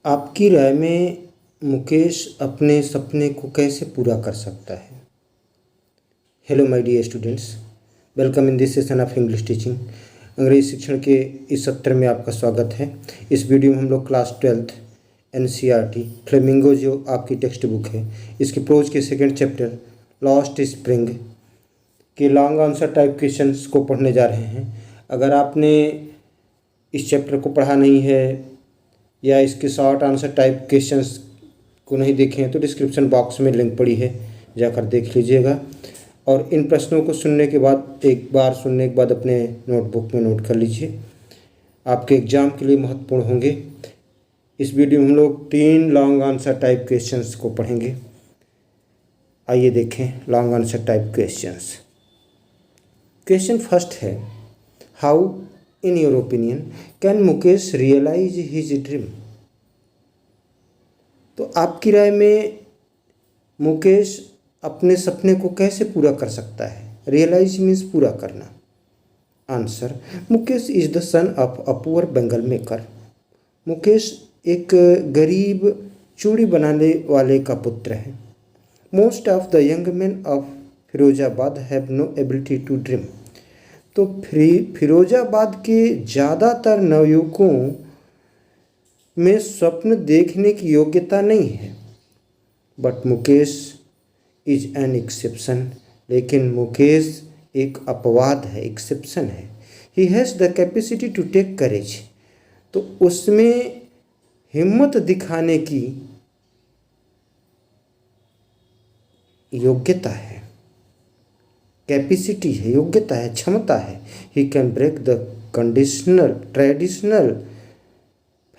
आपकी राय में मुकेश अपने सपने को कैसे पूरा कर सकता है? Hello my dear students, welcome in this session of English teaching. अंग्रेजी शिक्षण के इस सत्र में आपका स्वागत है। इस वीडियो में हम लोग क्लास 12th NCERT फ्लेमिंगो जो आपकी टेक्स्ट बुक है, इसके प्रोज के सेकंड चैप्टर लॉस्ट स्प्रिंग के लॉन्ग आंसर टाइप क्वेश्चंस को पढ़ने जा रहे हैं। अगर आपने इस चैप्टर को पढ़ा नहीं है या इसके शॉर्ट आंसर टाइप क्वेश्चंस को नहीं देखे हैं तो डिस्क्रिप्शन बॉक्स में लिंक पड़ी है, जाकर देख लीजिएगा। और इन प्रश्नों को सुनने के बाद एक बार सुनने के बाद अपने नोटबुक में नोट कर लीजिए, आपके एग्ज़ाम के लिए महत्वपूर्ण होंगे। इस वीडियो में हम लोग 3 लॉन्ग आंसर टाइप क्वेश्चंस को पढ़ेंगे। आइए देखें long answer type questions. Question first है, how in your opinion can Mukesh realise his dream? तो आपकी राय में मुकेश अपने सपने को कैसे पूरा कर सकता है? रियलाइज मीन्स पूरा करना। Answer, Mukesh is the son of a poor bangle maker. Mukesh एक गरीब चूड़ी बनाने वाले का पुत्र है। Most of the young man of Firozabad have no ability to dream. तो फिरोजाबाद के ज़्यादातर नवयुवकों में स्वप्न देखने की योग्यता नहीं है। But Mukesh is an exception. लेकिन मुकेश एक अपवाद है, एक्सेप्शन है। He has the capacity to take courage. तो उसमें हिम्मत दिखाने की योग्यता है, कैपेसिटी है, योग्यता है, क्षमता है। He can break the conditional traditional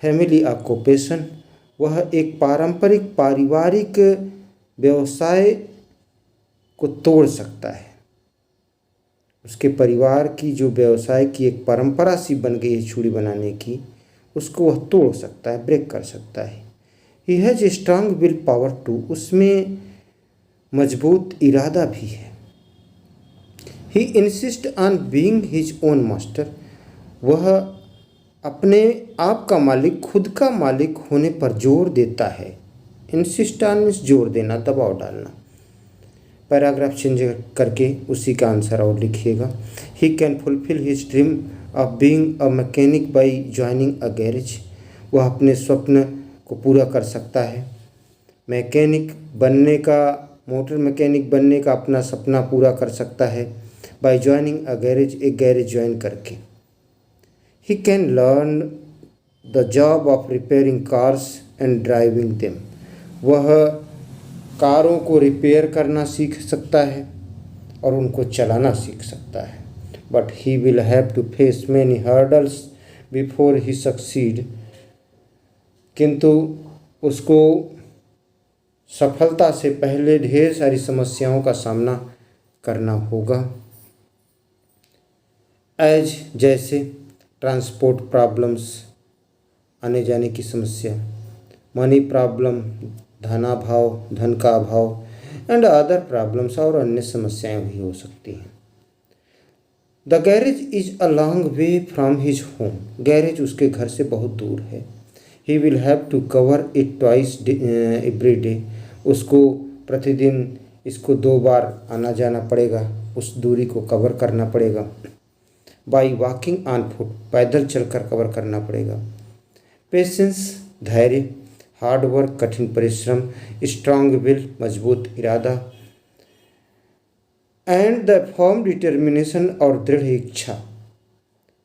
family occupation. वह एक पारंपरिक पारिवारिक व्यवसाय को तोड़ सकता है। उसके परिवार की जो व्यवसाय की एक परंपरा सी बन गई है चूड़ी बनाने की, उसको वह तोड़ सकता है, ब्रेक कर सकता है। He has a strong will power too. उसमें मजबूत इरादा भी है। He insist on being his own master. वह अपने आप का मालिक, खुद का मालिक होने पर जोर देता है। इंसिस्ट ऑन मीन्स जोर देना, दबाव डालना। पैराग्राफ चेंज करके उसी का आंसर और लिखिएगा। He can fulfil his dream of being a mechanic by joining a garage. वह अपने स्वप्न को पूरा कर सकता है, मैकेनिक बनने का, मोटर मैकेनिक बनने का अपना सपना पूरा कर सकता है बाई ज्वाइनिंग अ गैरेज, एक गैरेज ज्वाइन करके। He can learn the job of repairing cars and driving them. वह कारों को रिपेयर करना सीख सकता है और उनको चलाना सीख सकता है। But he will have to face many hurdles before he succeed. किंतु उसको सफलता से पहले ढेर सारी समस्याओं का सामना करना होगा। जैसे ट्रांसपोर्ट प्रॉब्लम्स, आने जाने की समस्या, मनी प्रॉब्लम, धन का अभाव एंड अदर प्रॉब्लम्स, और अन्य समस्याएं भी हो सकती हैं। The garage is a long way from his home. Garage उसके घर से बहुत दूर है। He will have to cover it twice every day. उसको प्रतिदिन इसको 2 बार आना जाना पड़ेगा, उस दूरी को कवर करना पड़ेगा। बाई वॉकिंग ऑन फुट, पैदल चलकर कवर करना पड़ेगा। पेशेंस, धैर्य, हार्ड वर्क, कठिन परिश्रम, स्ट्रांग विल, मजबूत इरादा, एंड द फर्म डिटर्मिनेशन, और दृढ़ इच्छा,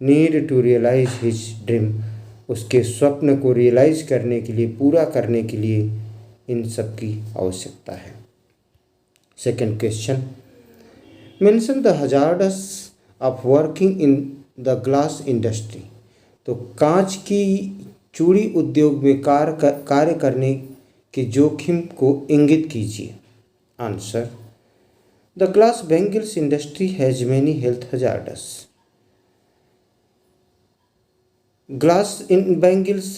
need to realise his dream. उसके स्वप्न को रियलाइज करने के लिए, पूरा करने के लिए इन सब की आवश्यकता है। Second question, mention the hazards of working in the glass industry. तो कांच की चूड़ी उद्योग में कार्य करने के जोखिम को इंगित कीजिए। Answer, the glass bangles industry has many health hazards. Glass in bangles,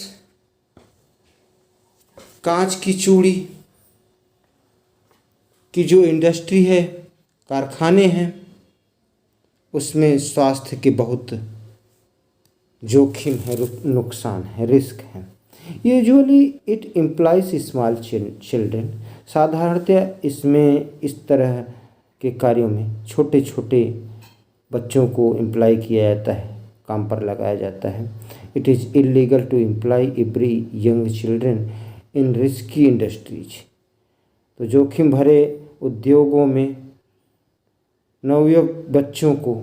कांच की चूड़ी की जो इंडस्ट्री है, कारखाने हैं, उसमें स्वास्थ्य के बहुत जोखिम है, नुकसान है, रिस्क है। Usually it implies small children. साधारणतः इसमें इस तरह के कार्यों में छोटे छोटे बच्चों को इम्प्लाई किया जाता है, काम पर लगाया जाता है। It is illegal to employ every young children in risky industries. तो जोखिम भरे उद्योगों में नवयुवक बच्चों को,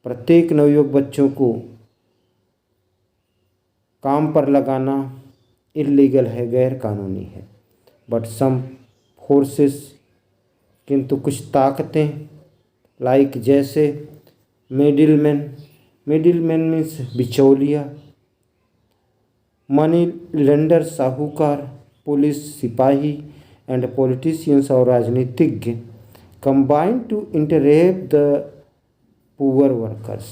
प्रत्येक नवयुवक बच्चों को काम पर लगाना इलीगल है, गैर कानूनी है। बट सम फोर्सेस, किंतु कुछ ताकतें, लाइक जैसे मिडिलमैन मीन्स बिचौलिया, मनी लेंडर साहूकार, पुलिस सिपाही एंड पॉलिटिशियंस और राजनीतिज्ञ combine to entrap the poor workers.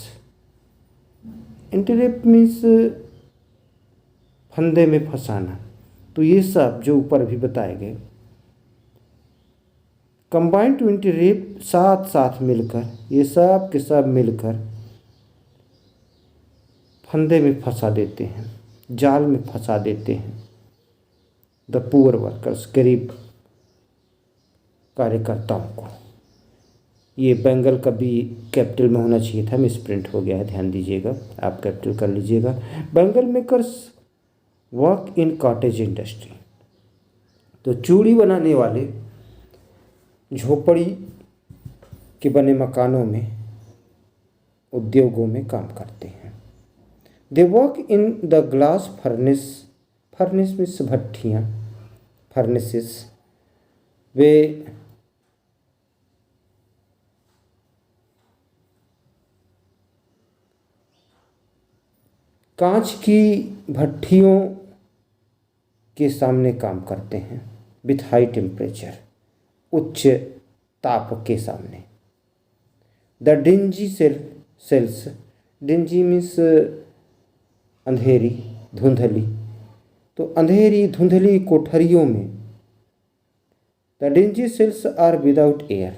Entrap means फंदे में फंसाना। तो ये सब जो ऊपर अभी बताए गए, कंबाइन टू इंटरेप, साथ साथ मिलकर, ये सब के सब मिलकर फंदे में फंसा देते हैं, जाल में फंसा देते हैं द पुअर वर्कर्स, गरीब कार्यकर्ताओं को। ये बेंगल का भी कैपिटल में होना चाहिए था, मिसप्रिंट हो गया है, ध्यान दीजिएगा, आप कैपिटल कर लीजिएगा। Bengal makers work in cottage industry. तो चूड़ी बनाने वाले झोपड़ी के बने मकानों में, उद्योगों में काम करते हैं। They work in the glass furnace, furnace means भट्ठियाँ, फर्नेसेस। वे कांच की भट्ठियों के सामने काम करते हैं, विथ हाई टेम्परेचर, उच्च ताप के सामने। The dingy cells, dingy means अंधेरी, धुंधली। तो अंधेरी धुंधली कोठरियों में, the dingy cells are without air,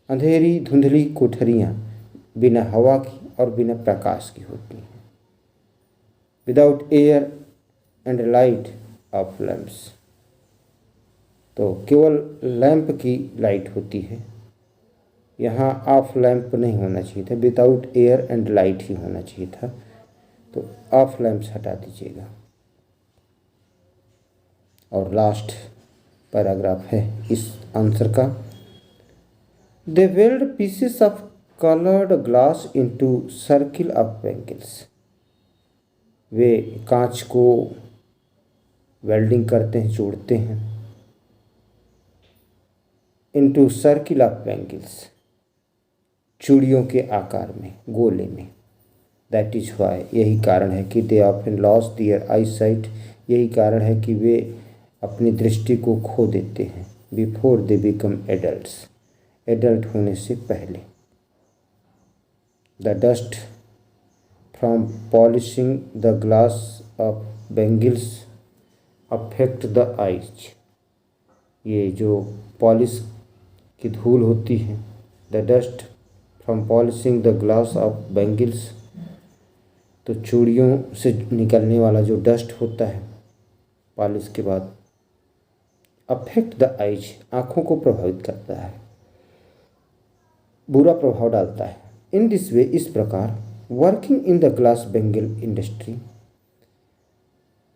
अंधेरी धुंधली कोठरियाँ बिना हवा की और बिना प्रकाश की होती हैं। Without air and light of lamps, तो केवल लैंप की लाइट होती है, यहाँ ऑफ लैंप नहीं होना चाहिए था, विदाउट एयर एंड लाइट ही होना चाहिए था, तो ऑफ लैंप्स हटा दीजिएगा। और लास्ट पैराग्राफ है इस आंसर का। They weld pieces of coloured glass into circle of bangles. वे कांच को वेल्डिंग करते हैं, जोड़ते हैं, इनटू सर्किल ऑफ बैंगल्स, चूड़ियों के आकार में, गोले में। दैट इज वाई, यही कारण है कि they often lose their eyesight, यही कारण है कि वे अपनी दृष्टि को खो देते हैं, before they become adults, adult होने से पहले। The dust from polishing the glass of bangles affect the eyes, ये जो पॉलिश की धूल होती है, the dust from polishing the glass of bangles, तो चूड़ियों से निकलने वाला जो डस्ट होता है पॉलिश के बाद, अफेक्ट द आइज, आँखों को प्रभावित करता है, बुरा प्रभाव डालता है। इन दिस वे, इस प्रकार, working in the glass bangle industry,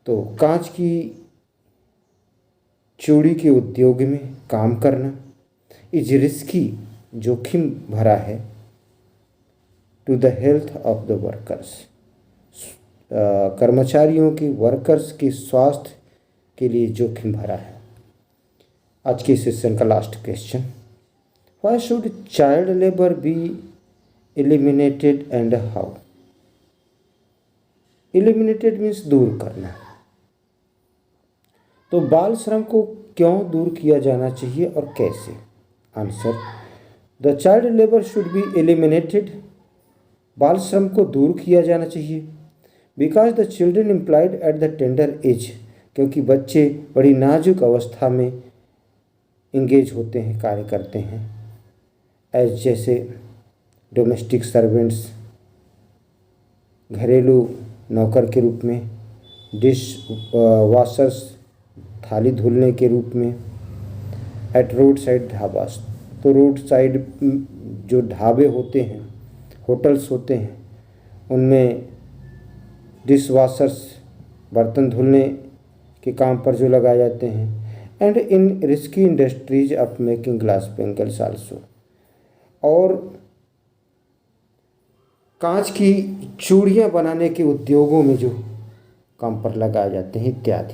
तो कांच की चूड़ी के उद्योग में काम करना, इज रिस्की, जोखिम भरा है, to the health of the workers, कर्मचारियों के, वर्कर्स के स्वास्थ्य के लिए जोखिम भरा है। आज के सेशन का last question, why should child labour be eliminated and how. Eliminated means दूर करना, तो बाल श्रम को क्यों दूर किया जाना चाहिए और कैसे। Answer, the child labour should be eliminated, बाल श्रम को दूर किया जाना चाहिए, because the children employed at the tender as, क्योंकि बच्चे बड़ी नाजुक अवस्था में इंगेज होते हैं, कार्य करते हैं, एज जैसे डोमेस्टिक सर्वेंट्स, घरेलू नौकर के रूप में, डिश वॉशर्स थाली धुलने के रूप में। एट रोड साइड ढाबास, तो रोड साइड जो ढाबे होते हैं, होटल्स होते हैं, उनमें डिश वॉशर्स बर्तन धुलने के काम पर जो लगाए जाते हैं। And in risky industries of making glass bangles also, और कांच की चूड़ियाँ बनाने के उद्योगों में जो काम पर लगाए जाते हैं इत्यादि।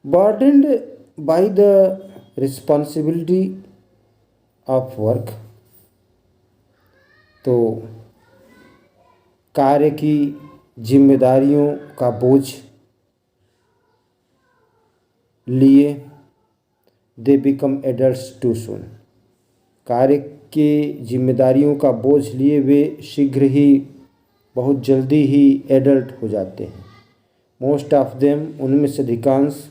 Burdened by the responsibility of work, तो कार्य की जिम्मेदारियों का बोझ लिए they become adults too soon, कार्य के जिम्मेदारियों का बोझ लिए वे शीघ्र ही, बहुत जल्दी ही एडल्ट हो जाते हैं। मोस्ट ऑफ देम, उनमें से अधिकांश,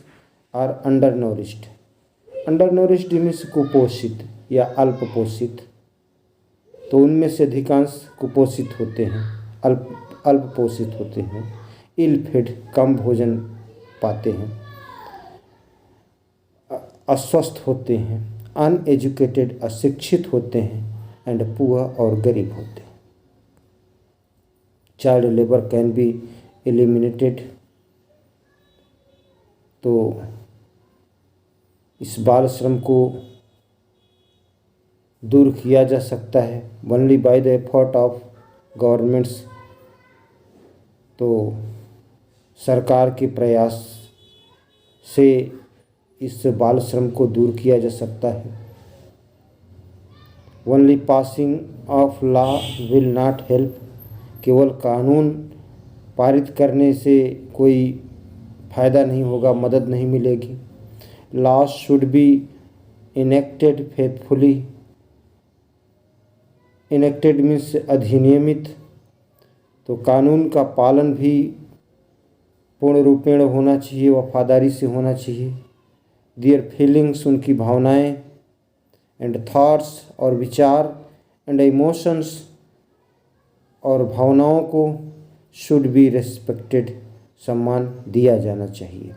आर अंडर नोरिश्ड। अंडर नोरिश्ड मीन्स कुपोषित या अल्पपोषित, तो उनमें से अधिकांश कुपोषित होते हैं, अल्पपोषित होते हैं। इल फेड, कम भोजन पाते हैं, अस्वस्थ होते हैं। अनएजुकेटेड, अशिक्षित होते हैं। एंड पुअर, और गरीब होते हैं। Child labour can be eliminated, तो इस बाल श्रम को दूर किया जा सकता है only by the effort of governments, तो सरकार के प्रयास से इस बाल श्रम को दूर किया जा सकता है। Only passing of law will not help, केवल कानून पारित करने से कोई फ़ायदा नहीं होगा, मदद नहीं मिलेगी। Laws should be enacted faithfully, enacted means अधिनियमित, तो कानून का पालन भी पूर्ण रूपेण होना चाहिए, वफादारी से होना चाहिए। देयर फीलिंग्स, उनकी भावनाएं, एंड थॉट्स, और विचार, एंड इमोशंस, और भावनाओं को शुड बी रिस्पेक्टेड, सम्मान दिया जाना चाहिए।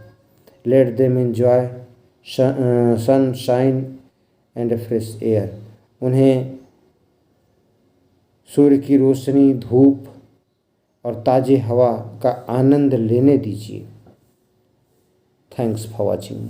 Let them enjoy sunshine and fresh air, उन्हें सूर्य की रोशनी, धूप और ताज़ी हवा का आनंद लेने दीजिए। Thanks for watching.